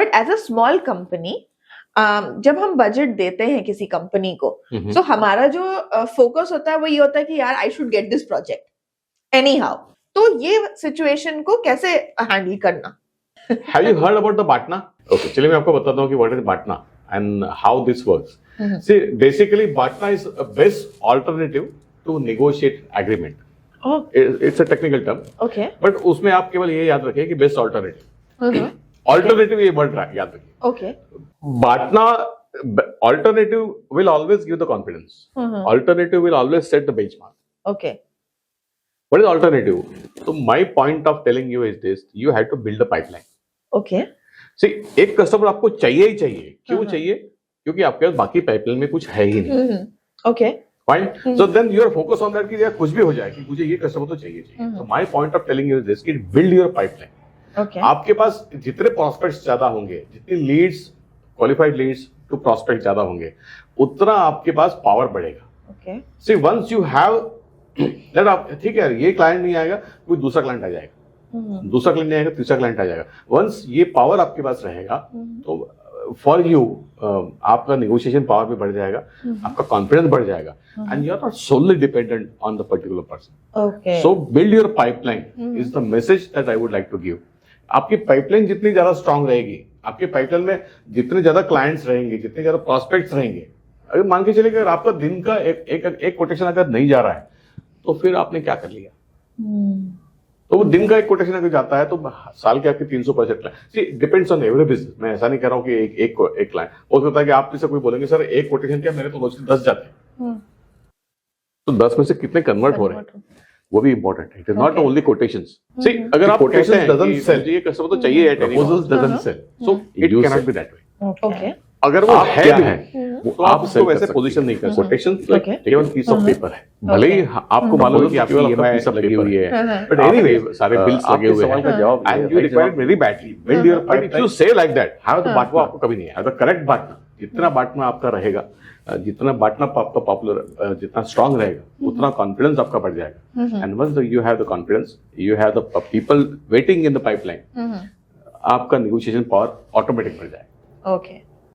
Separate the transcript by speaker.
Speaker 1: But as a small company जब हम budget देते हैं किसी कंपनी को, तो हमारा जो फोकस होता है वो ये होता है कि यार I should get this project any how. तो ये सिचुएशन को कैसे हैंडल करना?
Speaker 2: Have you heard about the BATNA? Okay, चलिए मैं आपको बताता हूँ कि what is BATNA and how this works. See, basically BATNA is a best alternative to negotiate agreement.
Speaker 1: Oh.
Speaker 2: It's a technical term.
Speaker 1: Okay.
Speaker 2: But उसमें आप केवल ये याद रखिए कि best alternative. Alternative ये वर्ड याद रखिए.
Speaker 1: Okay.
Speaker 2: BATNA alternative will always give the confidence. Alternative will always set the benchmark.
Speaker 1: Okay.
Speaker 2: What is alternative? So my point of telling you is this: you have to build a pipeline.
Speaker 1: Okay.
Speaker 2: See, एक customer आपको चाहिए ही चाहिए. क्यों चाहिए? क्योंकि आपके पास बाकी pipeline में कुछ है ही नहीं.
Speaker 1: Okay.
Speaker 2: Fine. So then you are focused on that कि यार कुछ भी हो जाए कि मुझे ये कस्टमर तो चाहिए. So my point of telling you is this: कि build your pipeline.
Speaker 1: Okay.
Speaker 2: आपके पास जितने प्रोस्पेक्ट्स ज्यादा होंगे, जितनी leads, qualified leads to prospect ज्यादा होंगे, उतना आपके पास पावर बढ़ेगा.
Speaker 1: Okay.
Speaker 2: See, once you have that आप ठीक है, ये क्लाइंट नहीं आएगा, कोई दूसरा क्लाइंट आ जाएगा. दूसरा क्लाइंट नहीं आएगा, तीसरा क्लाइंट आ जाएगा. वंस ये पावर आपके पास रहेगा तो फॉर यू आपका नेगोशिएशन पावर भी बढ़ जाएगा, आपका कॉन्फिडेंस बढ़ जाएगा, and you are not solely dependent on the particular person.
Speaker 1: Okay.
Speaker 2: So build your pipeline is the message that I would like to give. आपकी पाइपलाइन जितनी ज्यादा स्ट्रांग रहेगी, आपके पाइपलाइन में जितने ज्यादा क्लाइंट्स रहेंगे, जितने ज्यादा प्रोस्पेक्ट्स रहेंगे, अगर मान के चलिए अगर आपका दिन का एक कोटेशन अगर नहीं जा रहा है तो फिर आपने क्या कर लिया. तो वो दिन का एक कोटेशन अगर जाता है तो साल के आपके 300% client. Depends on every business. मैं ऐसा नहीं कह रहा हूँ कि एक क्लाइंट हो सकता है कि आप जैसे कोई बोलेंगे सर एक कोटेशन क्या, मेरे तो रोज 10 जाते हैं. तो 10 में से कितने कन्वर्ट हो रहे हैं वो भी इंपॉर्टेंट है. It is not only quotations. See, अगर आप
Speaker 3: Quotations doesn't sell.
Speaker 2: ये कस्टमर तो चाहिए,
Speaker 3: Proposals doesn't sell.
Speaker 2: So it can not be that way.
Speaker 1: Okay.
Speaker 2: अगर वो
Speaker 3: आप
Speaker 2: है
Speaker 3: क्या
Speaker 2: भी,
Speaker 3: है,
Speaker 2: तो आप उसको वैसे पोजीशन नहीं कर सकते. Quotation
Speaker 1: Okay.
Speaker 2: केवल पीस ऑफ पेपर है. भले ही आपको मालूम है कि आपकी ईएमआई लगी हुई है, बट एनीवे सारे बिल्स लगे हुए
Speaker 3: सवाल का
Speaker 2: हैं
Speaker 3: जवाब
Speaker 2: and you require very badly. Build your pipeline. If you से लाइक दैट, हाउ द बांटना आपको कभी नहीं है. द करेक्ट बांटना, जितना बांटना आपका रहेगा, जितना बांटना आपका पॉपुलर, जितना स्ट्रांग रहेगा, उतना कॉन्फिडेंस आपका बढ़ जाएगा. And once you have the confidence, you have the people waiting in the pipeline, आपका नेगोशिएशन पावर ऑटोमेटिक बढ़ जाएगा.
Speaker 1: Okay.